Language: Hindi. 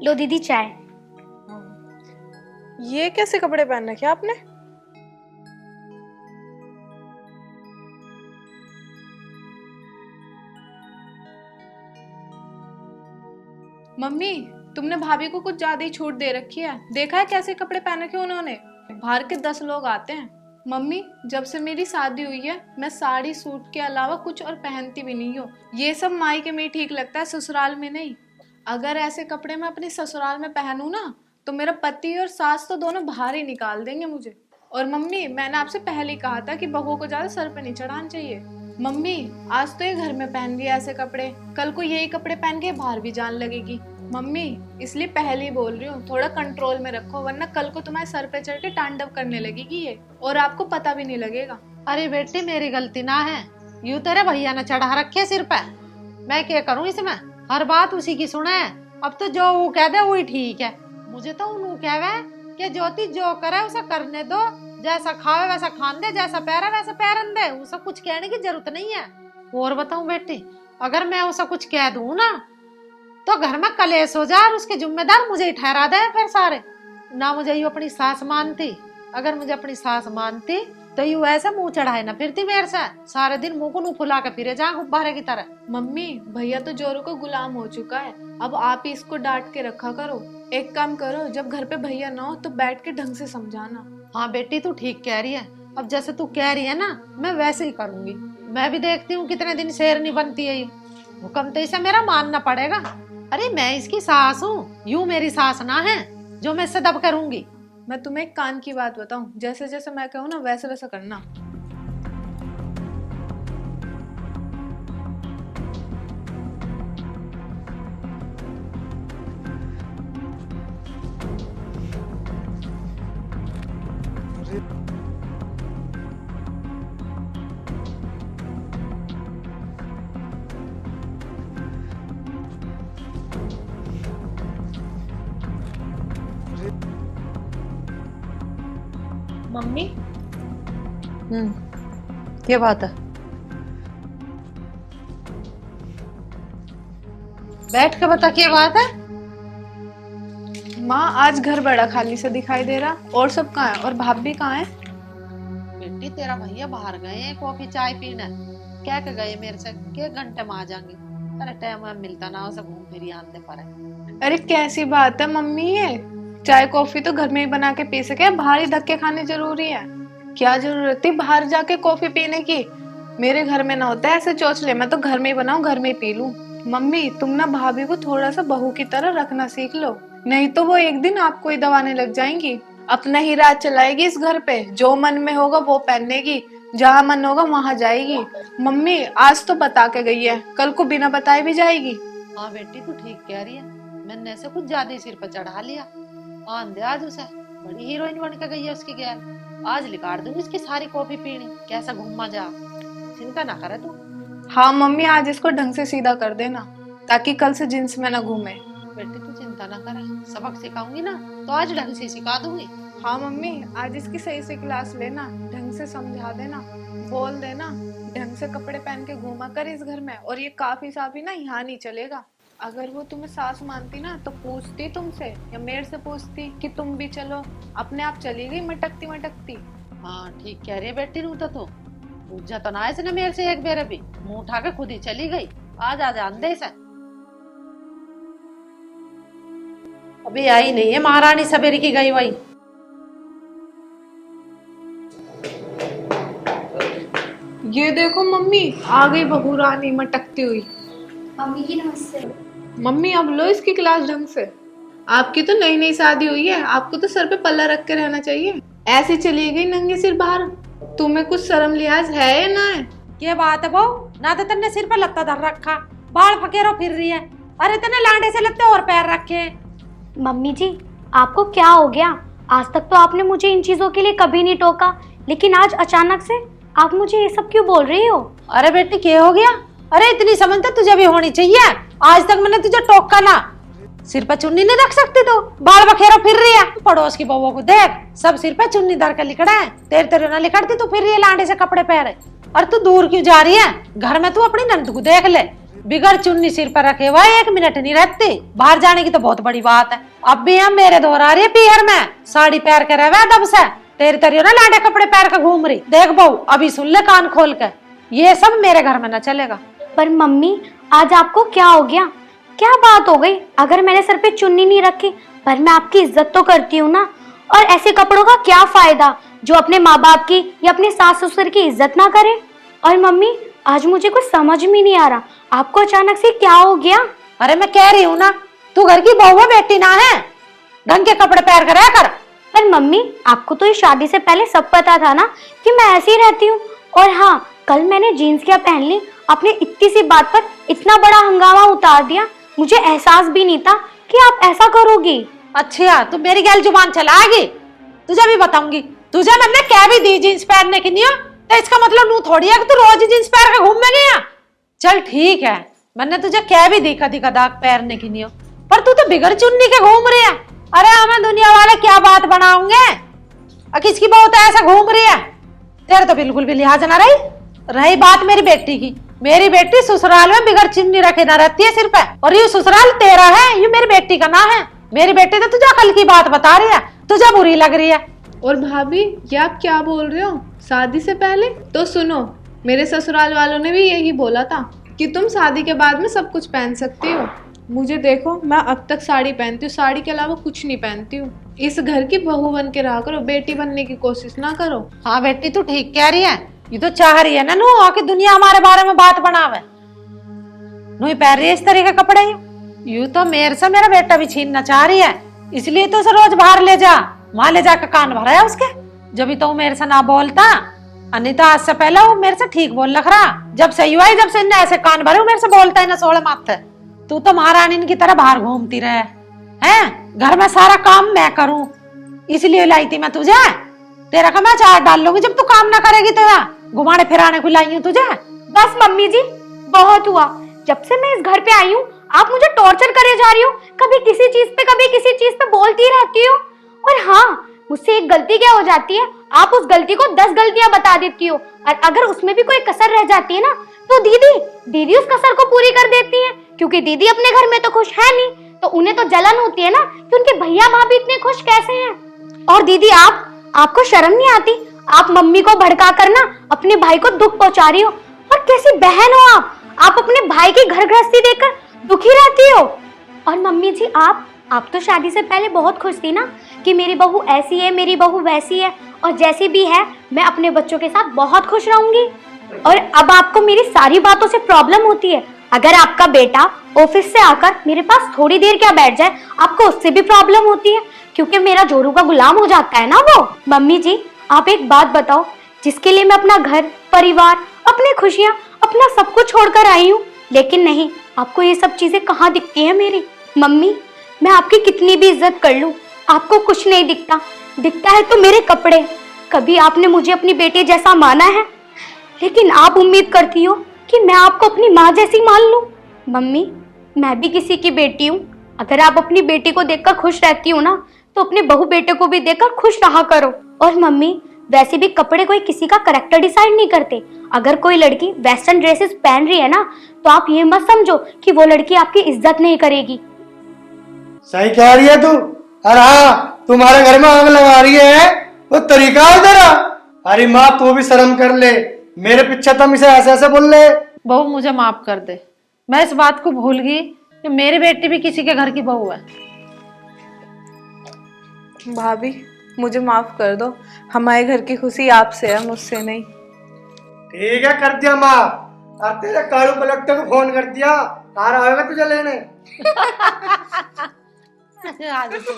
लो दीदी चाय। ये कैसे कपड़े पहन रखे आपने? मम्मी, तुमने भाभी को कुछ ज्यादा ही छूट दे रखी है। देखा है कैसे कपड़े पहन रखे उन्होंने? बाहर के 10 लोग आते हैं। मम्मी, जब से मेरी शादी हुई है मैं साड़ी सूट के अलावा कुछ और पहनती भी नहीं हूँ। ये सब मायके में ही ठीक लगता है, ससुराल में नहीं। अगर ऐसे कपड़े मैं अपने ससुराल में पहनूं ना तो मेरा पति और सास तो दोनों बाहर ही निकाल देंगे मुझे। और मम्मी, मैंने आपसे पहले ही कहा था कि बहू को ज्यादा सर पे नहीं चढ़ाना चाहिए। मम्मी, आज तो ये घर में पहन लिया ऐसे कपड़े, कल को यही कपड़े पहन के बाहर भी जान लगेगी। मम्मी, इसलिए पहले ही बोल रही हूँ, थोड़ा कंट्रोल में रखो, वरना कल को तुम्हारे सर पे चढ़ के तांडव करने लगेगी ये, और आपको पता भी नहीं लगेगा। अरे बेटी, मेरी गलती ना है, यूं तेरे भैया ने चढ़ा रखे सिर पे। मैं क्या करूं इसमें? हर बात उसी की सुना है। अब तो जो वो कह दे वही ठीक है। मुझे तो उन्होंने कहवे कि ज्योति जो करे उसे करने दो, जैसा खावे वैसा खान दे, जैसा पैरा वैसा पैरन दे, उसे कुछ कहने की जरूरत नहीं है। और बताऊं बेटी, अगर मैं उसे कुछ कह दूं ना तो घर में कलेश हो जाए और उसके जिम्मेदार मुझे ही ठहरा दे फिर सारे। ना मुझे यू अपनी सास मानती, अगर मुझे अपनी सास मानती तो यू ऐसा मुंह चढ़ाए ना फिरती मेरे से, सारे दिन मुंह को नू फुला के फिरे जा गुब्बारे की तरह। मम्मी, भैया तो जोरों को गुलाम हो चुका है, अब आप ही इसको डांट के रखा करो। एक काम करो, जब घर पे भैया ना हो तो बैठ के ढंग से समझाना। हाँ बेटी, तू ठीक कह रही है। अब जैसे तू कह रही है ना, मैं वैसे ही करूंगी। मैं भी देखती हूँ कितने दिन शेरनी बनती है। हुक्म तो इसे मेरा मानना पड़ेगा। अरे मैं इसकी सास हूँ, यूं मेरी सास ना है जो मैं इससे दब करूंगी। मैं तुम्हें एक कान की बात बताऊं, जैसे जैसे मैं कहूँ ना वैसे वैसे करना। मम्मी, क्या बात है? बैठ के बता, क्या बात है? माँ, आज घर बड़ा खाली सा दिखाई दे रहा, और सब कहाँ है? और भाभी कहाँ है? बेटी, तेरा भैया बाहर गए हैं कॉफी चाय पीने। क्या के गए मेरे से के घंटे में आ जाएंगे। अरे टाइम मिलता ना, उसे घूम फिर आने पर। अरे कैसी बात है मम्मी, ये चाय कॉफी तो घर में ही बना के पी सके, बाहर ही धक्के खाने जरूरी है? क्या जरूरत थी बाहर जाके कॉफी पीने की? मेरे घर में ना होता है ऐसे चौचले, मैं तो घर में ही बनाऊं, घर में ही पी लूं। मम्मी, तुम ना भाभी को थोड़ा सा बहू की तरह रखना सीख लो, नहीं तो वो एक दिन आपको ही दबाने लग जाएंगी। अपना ही राज चलाएगी इस घर पे, जो मन में होगा वो पहनेगी, जहाँ मन होगा वहां जाएगी। मम्मी, आज तो बता के गई है, कल को बिना बताए भी जाएगी। हाँ बेटी, तू ठीक कह रही है। मैंने ऐसे कुछ ज्यादा सिर पर चढ़ा लिया। आन दे आज उसे, बड़ी हीरोइन बन के गई है उसकी गैल। आज लिकाड़ दूंगी इसकी सारी कॉफी पीनी, कैसा घूमा जा। चिंता ना करे तू। हाँ मम्मी, आज इसको ढंग से सीधा कर देना, ताकि कल से जींस में ना घूमे। बेटी तू चिंता ना करे, सबक सिखाऊंगी ना तो आज ढंग से सिखा दूंगी। हाँ मम्मी, आज इसकी सही से क्लास लेना, ढंग से समझा देना, बोल देना, ढंग से कपड़े पहन के घूमा कर इस घर में। और ये काफी साफी ना यहाँ नहीं चलेगा। अगर वो तुम्हें सास मानती ना तो पूछती तुमसे, या मेरे से पूछती कि तुम भी चलो, अपने आप चली गई मटकती मटकती। हाँ ठीक कह रही है बेटी, रू तो तू पूछा तो ना इसने मेरे से एक बेर भी, मुंह उठा के खुद ही चली गई। आज आ जान दे इसे। अभी आई नहीं है महारानी, सवेरे की गई वही। ये देखो मम्मी, आ गई बहू रानी मटकती हुई। मम्मी जी नमस्ते। मम्मी, अब लो इसकी क्लास ढंग से। आपकी तो नई नई शादी हुई है, आपको तो सर पे पल्ला रख के रहना चाहिए। ऐसे चली गई नंगे सिर बाहर, तुम्हें कुछ शर्म लिहाज है या ना है? क्या बात है बहू, ना तो तेने सिर पे लत्ता धर रखा, बाल फकेरो फिर रही है। अरे तेने लांडे से लत्ते और पैर रखे। मम्मी जी, आपको क्या हो गया? आज तक तो आपने मुझे इन चीजों के लिए कभी नहीं टोका, लेकिन आज अचानक से आप मुझे ये सब क्यों बोल रही हो? अरे बेटी क्या हो गया? अरे इतनी समझ तो तुझे भी होनी चाहिए। आज तक मैंने तुझे टोका ना। सिर पे चुन्नी नहीं रख सकती तू, बाल बखेरो फिर रही है। पड़ोस की बहू को देख, सब सिर पे चुन्नी धर के लिखड़ा है। तेरे तेरे ना लिखड़ती, तू फिर रही है लांडे से कपड़े पहने। और तू दूर क्यों जा रही है? घर में तू अपनी नंद को देख ले, बिगर चुन्नी सिर पर रखे हुआ 1 मिनट नहीं रहती। बाहर जाने की तो बहुत बड़ी बात है। अब भी हम मेरे दोहरा रही है पीहर में साड़ी पहन के रहे दब से तेरी तरियो ना लाडे कपड़े पहन के घूम रही। देख बहू अभी सुन ले कान खोल के, ये सब मेरे घर में न चलेगा। पर मम्मी आज आपको क्या हो गया? क्या बात हो गई? अगर मैंने सर पे चुन्नी नहीं रखी, पर मैं आपकी इज्जत तो करती हूँ ना। और ऐसे कपड़ों का क्या फायदा जो अपने माँ बाप की या अपने सास ससुर की इज्जत ना करे। और मम्मी आज मुझे कुछ समझ में नहीं आ रहा, आपको अचानक से क्या हो गया? अरे मैं कह रही हूँ ना, तू घर की बहू है, बेटी ना है, ढंग के कपड़े पहन कर रहा कर। पर मम्मी आपको तो ये शादी से पहले सब पता था ना कि मैं ऐसी ही रहती हूँ। और हाँ, कल मैंने जीन्स क्या पहन ली, आपने इतनी सी बात पर इतना बड़ा हंगामा उतार दिया। मुझे एहसास भी नहीं था कि आप ऐसा करोगी। अच्छा तू मेरी गैल जुबान चलाएगी, तुझे भी बताऊंगी। तुझे मैंने क्या भी दी जींस पहनने की नहीं हो, तो इसका मतलब नू थोड़ी है कि तू रोज जींस पहन के घूमने गया। चल ठीक है, मैंने तुझे क्या भी दी कदी कदाक पहनने की नहीं हो, पर तू तो बिगर चुन्नी के घूम रही है। अरे हमें दुनिया वाले क्या बात बनाओगे, किसकी बहुत ऐसा घूम रही है। तेरे तो बिल्कुल भी लिहाज ना रही बात मेरी बेटी की। मेरी बेटी ससुराल में बिगर चुन्नी रखे ना रहती है सिर पे, और ये ससुराल तेरा है, ये मेरी बेटी का ना है। मेरी बेटी तो तुझे कल की बात बता रही है, तुझे बुरी लग रही है। और भाभी ये आप क्या बोल रहे हो? शादी से पहले तो सुनो, मेरे ससुराल वालों ने भी यही बोला था कि तुम शादी के बाद में सब कुछ पहन सकती हो। मुझे देखो, मैं अब तक साड़ी पहनती हूँ, साड़ी के अलावा कुछ नहीं पहनती हूँ। इस घर की बहू बन के रहा करो, बेटी बनने की कोशिश ना करो। हाँ बेटी तू ठीक कह रही है, ये तो चाह रही है ना नू कि दुनिया हमारे बारे में बात बनावे। नू पहन रही है इस तरह के कपड़े, यूं तो मेरे से मेरा बेटा भी छीनना चाह रही है, इसलिए तो उसे रोज बाहर ले जा, वहां ले जाकर कान भराया उसके। जब तो मेरे से ना बोलता, अनिता आज से पहले वो मेरे से ठीक बोल लग रहा। जब सही हुआ, जब से ऐसे कान भरे मेरे से बोलता है ना सोलह माथे। तू तो महारानी की तरह बाहर घूमती रहे हैं, घर में सारा काम मैं करूं, इसलिए लाई थी मैं तुझे। तेरा का मैं चार डाल लूंगी जब तू काम ना करेगी तो। घुमाने फिराने को लाई हूं तुझे। बस मम्मी जी बहुत हुआ, जब से मैं इस घर पे आई हूँ आप मुझे टॉर्चर करे जा रही हो। कभी किसी चीज पे कभी किसी चीज पे बोलती रहती हो। और हाँ, मुझसे एक गलती क्या हो जाती है, आप उस गलती को 10 गलतियां बता देती हो, और अगर उसमें भी कोई कसर रह जाती है ना तो दीदी उस कसर को पूरी कर देती है। क्योंकि दीदी अपने घर में तो खुश है नहीं, तो उन्हें तो जलन होती है ना कि उनके भैया भाभी इतने खुश कैसे हैं। और दीदी आपको शर्म नहीं आती? आप मम्मी को भड़का कर ना अपने भाई को दुख पहुंचा रही हो। और कैसी बहन हो आप अपने भाई की घर गृहस्थी देखकर दुखी रहती हो। और मम्मी जी आप तो शादी से पहले बहुत खुश थी ना कि मेरी बहू ऐसी है, मेरी बहू वैसी है, और जैसी भी है मैं अपने बच्चों के साथ बहुत खुश रहूंगी। और अब आपको मेरी सारी बातों से प्रॉब्लम होती है। अगर आपका बेटा ऑफिस से आकर मेरे पास थोड़ी देर क्या बैठ जाए, आपको उससे भी प्रॉब्लम होती है, क्योंकि मेरा जोरू का गुलाम हो जाता है ना वो। मम्मी जी आप एक बात बताओ, जिसके लिए मैं अपना घर परिवार अपनी खुशियां अपना सब कुछ छोड़कर आई हूँ, लेकिन नहीं, आपको ये सब चीजें कहाँ दिखती है मेरी। मम्मी मैं आपकी कितनी भी इज्जत कर लूं, आपको कुछ नहीं दिखता है तो मेरे कपड़े। कभी आपने मुझे अपनी बेटी जैसा माना है, लेकिन आप उम्मीद करती हो कि मैं आपको अपनी माँ जैसी मान लूं। मम्मी मैं भी किसी की बेटी हूँ, अगर आप अपनी बेटी को देखकर खुश रहती हो ना, तो अपने बहू बेटे को भी देखकर खुश रहा करो। और मम्मी वैसे भी कपड़े कोई किसी का कैरेक्टर डिसाइड नहीं करते। अगर कोई लड़की वेस्टर्न ड्रेसेस पहन रही है ना, तो आप ये मत समझो कि वो लड़की आपकी इज्जत नहीं करेगी। सही कह रही है तू। अरे हाँ, तुम्हारे घर में आग लगा रही है, वो तरीका है तेरा। अरे माँ तू भी शर्म कर ले, मेरे पीछे तुम इसे ऐसे बोल ले। बहू मुझे माफ कर दे, मैं इस बात को भूल गई कि मेरी बेटी भी किसी के घर की बहू है। भाभी मुझे माफ कर दो, हमारे घर की खुशी आपसे है, मुझसे नहीं। ठीक है कर दिया माँ, और तेरे कालू कलेक्टर को फोन कर दिया, आ रहा होगा तुझे लेने। आज तो